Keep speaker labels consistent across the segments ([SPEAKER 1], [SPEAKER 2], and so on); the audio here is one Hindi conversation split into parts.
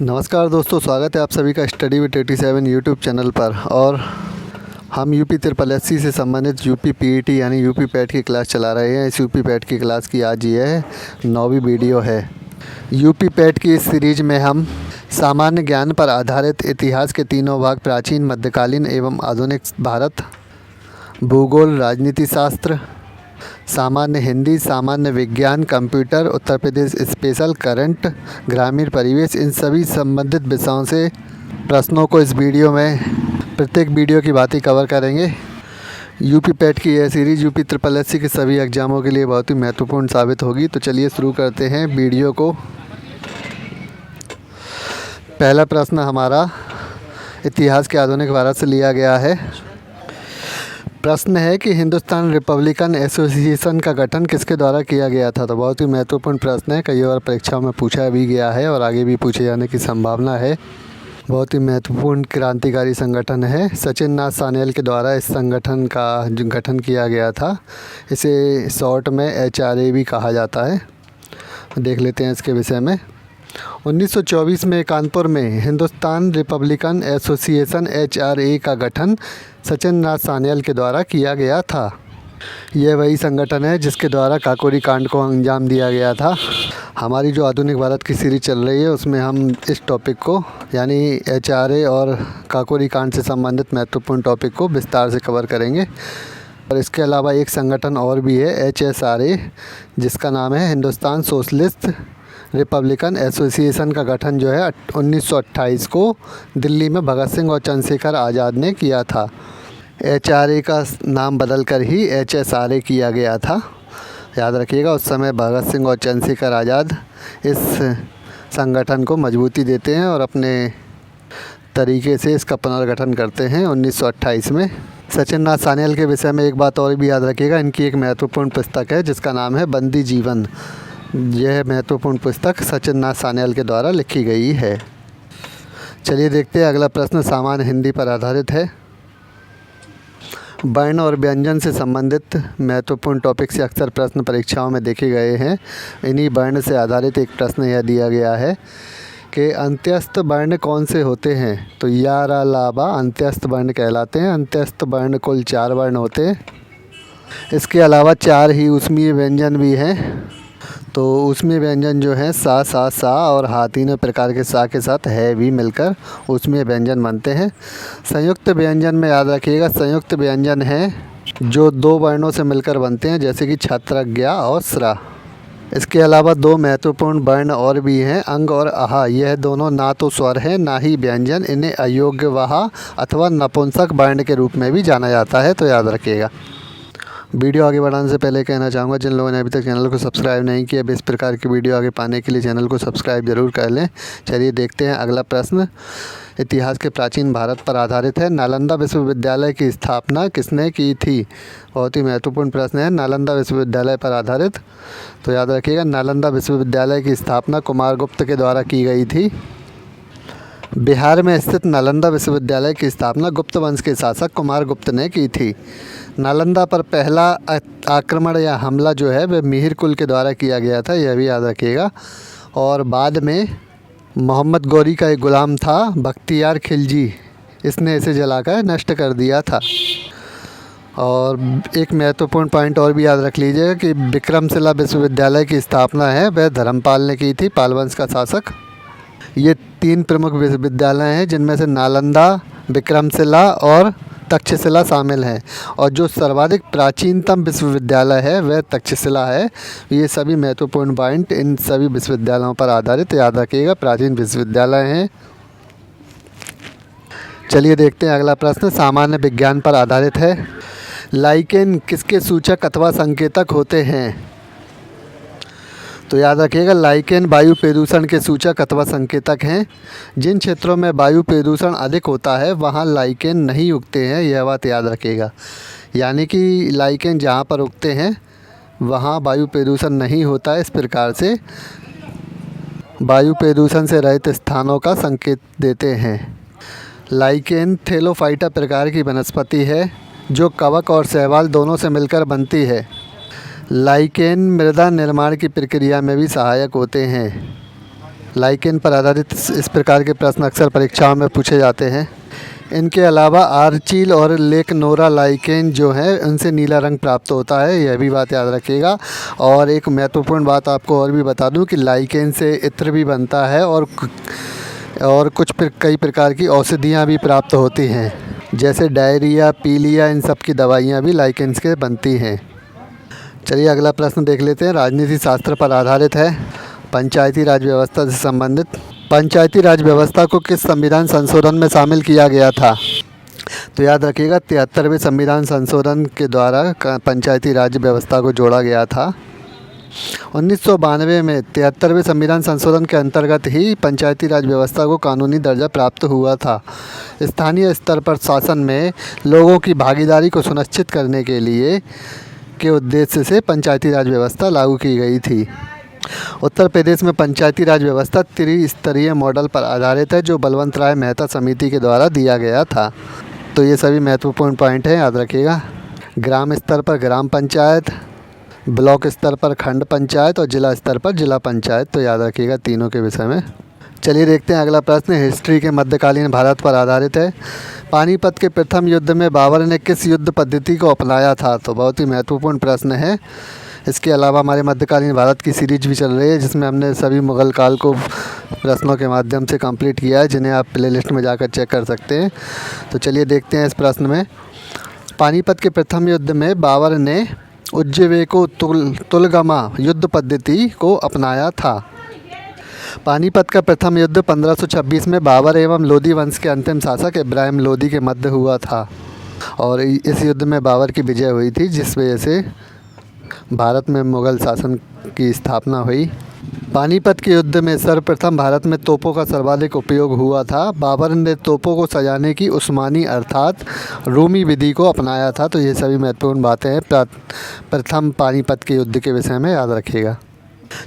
[SPEAKER 1] नमस्कार दोस्तों, स्वागत है आप सभी का स्टडी विद 87 यूट्यूब चैनल पर। और हम यूपी SSSC से संबंधित यूपी पीईटी यानी यूपी पैट की क्लास चला रहे हैं। इस यूपी पैट की क्लास की आज ये 9वीं वीडियो है। यूपी पैट की इस सीरीज में हम सामान्य ज्ञान पर आधारित इतिहास के तीनों भाग प्राचीन, मध्यकालीन एवं आधुनिक भारत, भूगोल, राजनीति शास्त्र, सामान्य हिंदी, सामान्य विज्ञान, computer, Uttar Pradesh special, current, ग्रामीण परिवेश, इन सभी संबंधित विषयों से प्रश्नों को इस वीडियो में प्रत्येक वीडियो की बात ही कवर करेंगे। यूपी पैट की यह सीरीज़ यूपी SSSC के सभी एग्ज़ामों के लिए बहुत ही महत्वपूर्ण साबित होगी। तो चलिए शुरू करते हैं वीडियो को। पहला प्रश्न हमारा इतिहास के आधुनिक भारत से लिया गया है। प्रश्न है कि हिंदुस्तान रिपब्लिकन एसोसिएशन का गठन किसके द्वारा किया गया था। तो बहुत ही महत्वपूर्ण प्रश्न है, कई बार परीक्षाओं में पूछा भी गया है और आगे भी पूछे जाने की संभावना है। बहुत ही महत्वपूर्ण क्रांतिकारी संगठन है। सचिन नाथ सान्याल के द्वारा इस संगठन का गठन किया गया था। इसे शॉर्ट में HRA भी कहा जाता है। देख लेते हैं इसके विषय में। 1924 में कानपुर में हिंदुस्तान रिपब्लिकन एसोसिएशन HRA का गठन सचिन नाथ सान्याल के द्वारा किया गया था। यह वही संगठन है जिसके द्वारा काकोरी कांड को अंजाम दिया गया था। हमारी जो आधुनिक भारत की सीरीज चल रही है उसमें हम इस टॉपिक को यानी HRA और काकोरी कांड से संबंधित महत्वपूर्ण टॉपिक को विस्तार से कवर करेंगे। और इसके अलावा एक संगठन और भी है HSRA, जिसका नाम है हिंदुस्तान सोशलिस्ट रिपब्लिकन एसोसिएशन का गठन जो है 1928 को दिल्ली में भगत सिंह और चंद्रशेखर आज़ाद ने किया था। HRA का नाम बदलकर ही HSRA किया गया था। याद रखिएगा, उस समय भगत सिंह और चंद्रशेखर आज़ाद इस संगठन को मजबूती देते हैं और अपने तरीके से इसका पुनर्गठन करते हैं 1928 में। सचिन नाथ सान्याल के विषय में एक बात और भी याद रखिएगा, इनकी एक महत्वपूर्ण पुस्तक है जिसका नाम है बंदी जीवन। यह महत्वपूर्ण पुस्तक सचिन नाथ सान्याल के द्वारा लिखी गई है। चलिए देखते हैं अगला प्रश्न सामान्य हिंदी पर आधारित है। वर्ण और व्यंजन से संबंधित महत्वपूर्ण टॉपिक से अक्सर प्रश्न परीक्षाओं में देखे गए हैं। इन्हीं वर्ण से आधारित एक प्रश्न यह दिया गया है कि अंत्यस्थ वर्ण कौन से होते हैं। तो या, रा, ला, बा अंत्यस्थ वर्ण कहलाते हैं। अंत्यस्थ वर्ण कुल 4 वर्ण होते हैं। इसके अलावा 4 ही ऊष्मीय व्यंजन भी हैं। तो ऊष्मीय व्यंजन जो है सा, सा, सा और हा, तीनों प्रकार के सा के साथ है भी मिलकर ऊष्मीय व्यंजन बनते हैं। संयुक्त व्यंजन में याद रखिएगा, संयुक्त व्यंजन हैं जो 2 वर्णों से मिलकर बनते हैं, जैसे कि छत्र, ज्ञा और स्रा। इसके अलावा 2 महत्वपूर्ण वर्ण और भी हैं, अंग और आहा। यह दोनों ना तो स्वर हैं ना ही व्यंजन। इन्हें अयोग्य वहा अथवा नपुंसक वर्ण के रूप में भी जाना जाता है, तो याद रखिएगा। वीडियो आगे बढ़ाने से पहले कहना चाहूँगा, जिन लोगों ने अभी तक चैनल को सब्सक्राइब नहीं किया, इस प्रकार की वीडियो आगे पाने के लिए चैनल को सब्सक्राइब जरूर कर लें। चलिए देखते हैं अगला प्रश्न इतिहास के प्राचीन भारत पर आधारित है। नालंदा विश्वविद्यालय की स्थापना किसने की थी। बहुत ही महत्वपूर्ण प्रश्न है, नालंदा विश्वविद्यालय पर आधारित। तो याद रखिएगा, नालंदा विश्वविद्यालय की स्थापना कुमारगुप्त के द्वारा की गई थी। बिहार में स्थित नालंदा विश्वविद्यालय की स्थापना गुप्त वंश के शासक कुमारगुप्त ने की थी। नालंदा पर पहला आक्रमण या हमला जो है वह मिहिर कुल के द्वारा किया गया था, यह भी याद रखिएगा। और बाद में मोहम्मद गौरी का एक गुलाम था बख्तियार खिलजी, इसने इसे जलाकर नष्ट कर दिया था। और एक महत्वपूर्ण पॉइंट और भी याद रख लीजिएगा कि विक्रमशिला विश्वविद्यालय की स्थापना है वह धर्मपाल ने की थी, पाल वंश का शासक। ये 3 प्रमुख विश्वविद्यालय हैं जिनमें से नालंदा, विक्रमशिला और तक्षशिला शामिल हैं। और जो सर्वाधिक प्राचीनतम विश्वविद्यालय है वह तक्षशिला है। ये सभी महत्वपूर्ण पॉइंट इन सभी विश्वविद्यालयों पर आधारित, याद रखिएगा, प्राचीन विश्वविद्यालय हैं। चलिए देखते हैं अगला प्रश्न सामान्य विज्ञान पर आधारित है। लाइकेन किसके सूचक अथवा संकेतक होते हैं। तो याद रखिएगा, लाइकेन वायु प्रदूषण के सूचक अथवा संकेतक हैं। जिन क्षेत्रों में वायु प्रदूषण अधिक होता है वहाँ लाइकेन नहीं उगते हैं, यह बात याद रखिएगा। यानी कि लाइकेन जहाँ पर उगते हैं वहाँ वायु प्रदूषण नहीं होता है। इस प्रकार से वायु प्रदूषण से रहित स्थानों का संकेत देते हैं। लाइकेन थैलोफाइटा प्रकार की वनस्पति है जो कवक और शैवाल दोनों से मिलकर बनती है। लाइकेन मृदा निर्माण की प्रक्रिया में भी सहायक होते हैं। लाइकेन पर आधारित इस प्रकार के प्रश्न अक्सर परीक्षाओं में पूछे जाते हैं। इनके अलावा आर्चील और लेकनोरा लाइकेन जो है उनसे नीला रंग प्राप्त होता है, यह भी बात याद रखिएगा। और एक महत्वपूर्ण बात आपको और भी बता दूं कि लाइकेन से इत्र भी बनता है और कई प्रकार की औषधियाँ भी प्राप्त होती हैं, जैसे डायरिया, पीलिया, इन सब की दवाइयाँ भी लाइकेन से बनती हैं। चलिए अगला प्रश्न देख लेते हैं, राजनीति शास्त्र पर आधारित है, पंचायती राज व्यवस्था से संबंधित। पंचायती राज व्यवस्था को किस संविधान संशोधन में शामिल किया गया था? तो याद रखिएगा 73वें संविधान संशोधन के द्वारा पंचायती राज व्यवस्था को जोड़ा गया था। 1992 में 73वें संविधान संशोधन के अंतर्गत ही पंचायती राज व्यवस्था को कानूनी दर्जा प्राप्त हुआ था। स्थानीय स्तर पर शासन में लोगों की भागीदारी को सुनिश्चित करने के उद्देश्य से पंचायती राज व्यवस्था लागू की गई थी। उत्तर प्रदेश में पंचायती राज व्यवस्था त्रिस्तरीय मॉडल पर आधारित है, जो बलवंत राय मेहता समिति के द्वारा दिया गया था। तो ये सभी महत्वपूर्ण पॉइंट हैं, याद रखिएगा। ग्राम स्तर पर ग्राम पंचायत, ब्लॉक स्तर पर खंड पंचायत और जिला स्तर पर जिला पंचायत, तो याद रखिएगा तीनों के विषय में। चलिए देखते हैं अगला प्रश्न, हिस्ट्री के मध्यकालीन भारत पर आधारित है। पानीपत के प्रथम युद्ध में बाबर ने किस युद्ध पद्धति को अपनाया था? तो बहुत ही महत्वपूर्ण प्रश्न है। इसके अलावा हमारे मध्यकालीन भारत की सीरीज भी चल रही है, जिसमें हमने सभी मुग़ल काल को प्रश्नों के माध्यम से कंप्लीट किया है, जिन्हें आप प्लेलिस्ट में जाकर चेक कर सकते हैं। तो चलिए देखते हैं इस प्रश्न में, पानीपत के प्रथम युद्ध में बाबर ने उज्जवेको तुलगमा युद्ध पद्धति को अपनाया था। पानीपत का प्रथम युद्ध 1526 में बाबर एवं लोदी वंश के अंतिम शासक इब्राहिम लोदी के मध्य हुआ था और इस युद्ध में बाबर की विजय हुई थी, जिस वजह से भारत में मुग़ल शासन की स्थापना हुई। पानीपत के युद्ध में सर्वप्रथम भारत में तोपों का सर्वाधिक उपयोग हुआ था। बाबर ने तोपों को सजाने की उस्मानी अर्थात रूमी विधि को अपनाया था। तो ये सभी महत्वपूर्ण बातें हैं प्रथम पानीपत के युद्ध के विषय में, याद रखिएगा।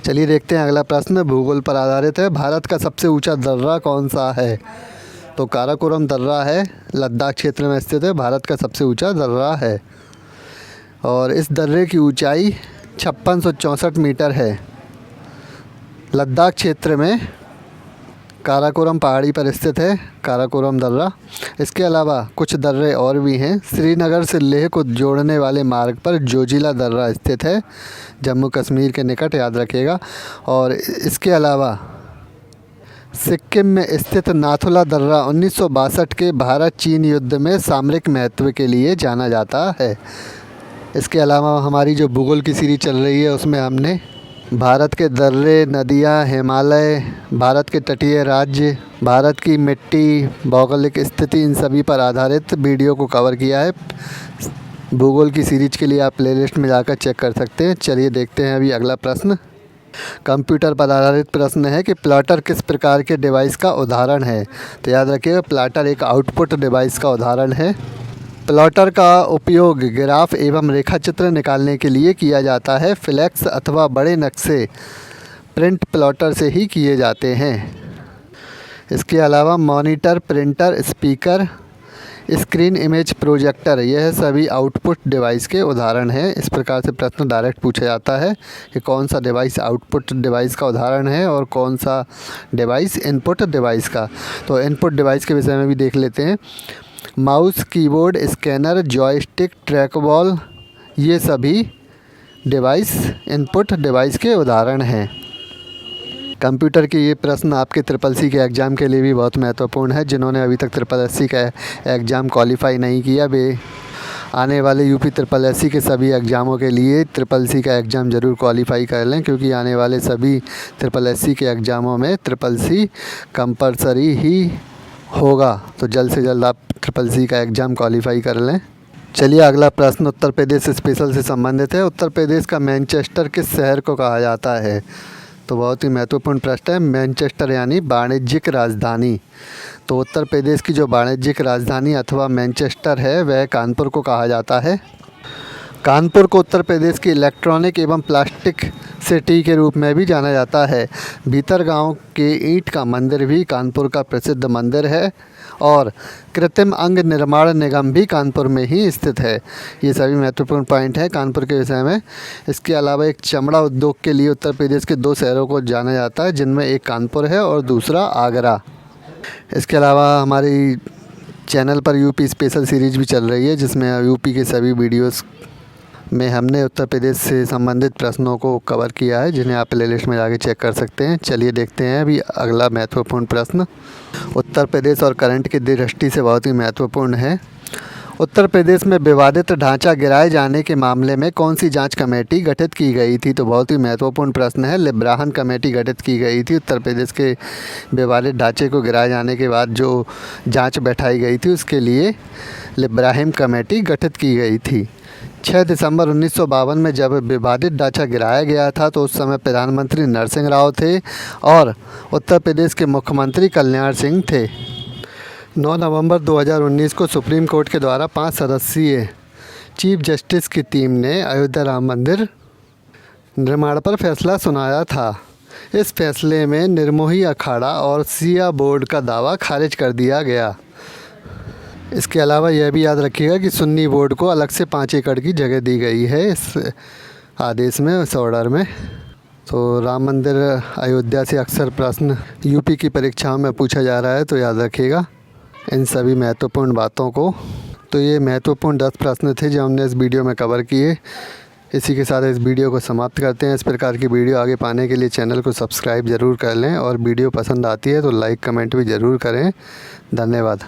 [SPEAKER 1] चलिए देखते हैं अगला प्रश्न, भूगोल पर आधारित है। भारत का सबसे ऊंचा दर्रा कौन सा है? तो काराकोरम दर्रा है, लद्दाख क्षेत्र में स्थित है, भारत का सबसे ऊंचा दर्रा है और इस दर्रे की ऊंचाई 5664 मीटर है। लद्दाख क्षेत्र में काराकोरम पहाड़ी पर स्थित है काराकोरम दर्रा। इसके अलावा कुछ दर्रे और भी हैं। श्रीनगर से लेह को जोड़ने वाले मार्ग पर जोजिला दर्रा स्थित है, जम्मू कश्मीर के निकट, याद रखिएगा। और इसके अलावा सिक्किम में स्थित नाथुला दर्रा 1962 के भारत चीन युद्ध में सामरिक महत्व के लिए जाना जाता है। इसके अलावा हमारी जो भूगोल की सीरीज चल रही है, उसमें हमने भारत के दर्रे, नदियाँ, हिमालय, भारत के तटीय राज्य, भारत की मिट्टी, भौगोलिक स्थिति, इन सभी पर आधारित वीडियो को कवर किया है। भूगोल की सीरीज के लिए आप प्लेलिस्ट में जाकर चेक कर सकते हैं। चलिए देखते हैं अभी अगला प्रश्न, कंप्यूटर पर आधारित प्रश्न है कि प्लॉटर किस प्रकार के डिवाइस का उदाहरण है? तो याद रखिएगा प्लॉटर एक आउटपुट डिवाइस का उदाहरण है। प्लॉटर का उपयोग ग्राफ एवं रेखाचित्र निकालने के लिए किया जाता है। फ्लैक्स अथवा बड़े नक्शे प्रिंट प्लॉटर से ही किए जाते हैं। इसके अलावा monitor, printer, speaker, screen image projector, यह सभी आउटपुट डिवाइस के उदाहरण हैं। इस प्रकार से प्रश्न डायरेक्ट पूछा जाता है कि कौन सा डिवाइस आउटपुट डिवाइस का उदाहरण है और कौन सा डिवाइस इनपुट डिवाइस का। तो इनपुट डिवाइस के विषय में भी देख लेते हैं। Mouse, keyboard, scanner, joystick, trackball, ये सभी डिवाइस इनपुट डिवाइस के उदाहरण हैं। कंप्यूटर के ये प्रश्न आपके SSC के एग्ज़ाम के लिए भी बहुत महत्वपूर्ण है। जिन्होंने अभी तक SSC का एग्ज़ाम क्वालिफाई नहीं किया, वे आने वाले UP SSC के सभी एग्ज़ामों के लिए SSC का एग्ज़ाम ज़रूर क्वालिफाई कर लें, क्योंकि आने वाले सभी SSC के एग्ज़ामों में SSC कंपलसरी ही होगा। तो जल्द से जल्द आप SSC का एग्ज़ाम क्वालिफाई कर लें। चलिए अगला प्रश्न उत्तर प्रदेश स्पेशल से संबंधित है। उत्तर प्रदेश का मैनचेस्टर किस शहर को कहा जाता है? तो बहुत ही महत्वपूर्ण प्रश्न है। मैनचेस्टर यानी वाणिज्यिक राजधानी। तो उत्तर प्रदेश की जो वाणिज्यिक राजधानी अथवा मैनचेस्टर है, वह कानपुर को कहा जाता है। कानपुर को उत्तर प्रदेश की इलेक्ट्रॉनिक एवं प्लास्टिक सिटी के रूप में भी जाना जाता है। भीतरगांव के ईंट का मंदिर भी कानपुर का प्रसिद्ध मंदिर है और कृत्रिम अंग निर्माण निगम भी कानपुर में ही स्थित है। ये सभी महत्वपूर्ण पॉइंट हैं कानपुर के विषय में। इसके अलावा एक चमड़ा उद्योग के लिए उत्तर प्रदेश के 2 शहरों को जाना जाता है, जिनमें एक कानपुर है और दूसरा आगरा। इसके अलावा हमारी चैनल पर यूपी स्पेशल सीरीज़ भी चल रही है, जिसमें यूपी के सभी वीडियोस में हमने उत्तर प्रदेश से संबंधित प्रश्नों को कवर किया है, जिन्हें आप प्लेलिस्ट में जाके चेक कर सकते हैं। चलिए देखते हैं अभी अगला महत्वपूर्ण प्रश्न। उत्तर प्रदेश और करंट की दृष्टि से बहुत ही महत्वपूर्ण है। उत्तर प्रदेश में विवादित ढांचा गिराए जाने के मामले में कौन सी जांच कमेटी गठित की गई थी? तो बहुत ही महत्वपूर्ण प्रश्न है। लिब्राहन कमेटी गठित की गई थी। उत्तर प्रदेश के विवादित ढांचे को गिराए जाने के बाद जो जांच बैठाई गई थी, उसके लिए लिब्राहिम कमेटी गठित की गई थी। 6 दिसंबर 1952 में जब विवादित ढांचा गिराया गया था, तो उस समय प्रधानमंत्री नरसिंह राव थे और उत्तर प्रदेश के मुख्यमंत्री कल्याण सिंह थे। 9 नवंबर 2019 को सुप्रीम कोर्ट के द्वारा 5 सदस्यीय चीफ जस्टिस की टीम ने अयोध्या राम मंदिर निर्माण पर फैसला सुनाया था। इस फैसले में निर्मोही अखाड़ा और शिया बोर्ड का दावा खारिज कर दिया गया। इसके अलावा यह भी याद रखिएगा कि सुन्नी बोर्ड को अलग से 5 एकड़ की जगह दी गई है इस आदेश में, इस ऑर्डर में। तो राम मंदिर अयोध्या से अक्सर प्रश्न यूपी की परीक्षाओं में पूछा जा रहा है, तो याद रखिएगा इन सभी महत्वपूर्ण बातों को। तो ये महत्वपूर्ण 10 प्रश्न थे जो हमने इस वीडियो में कवर किए। इसी के साथ इस वीडियो को समाप्त करते हैं। इस प्रकार की वीडियो आगे पाने के लिए चैनल को सब्सक्राइब ज़रूर कर लें और वीडियो पसंद आती है तो लाइक कमेंट भी ज़रूर करें। धन्यवाद।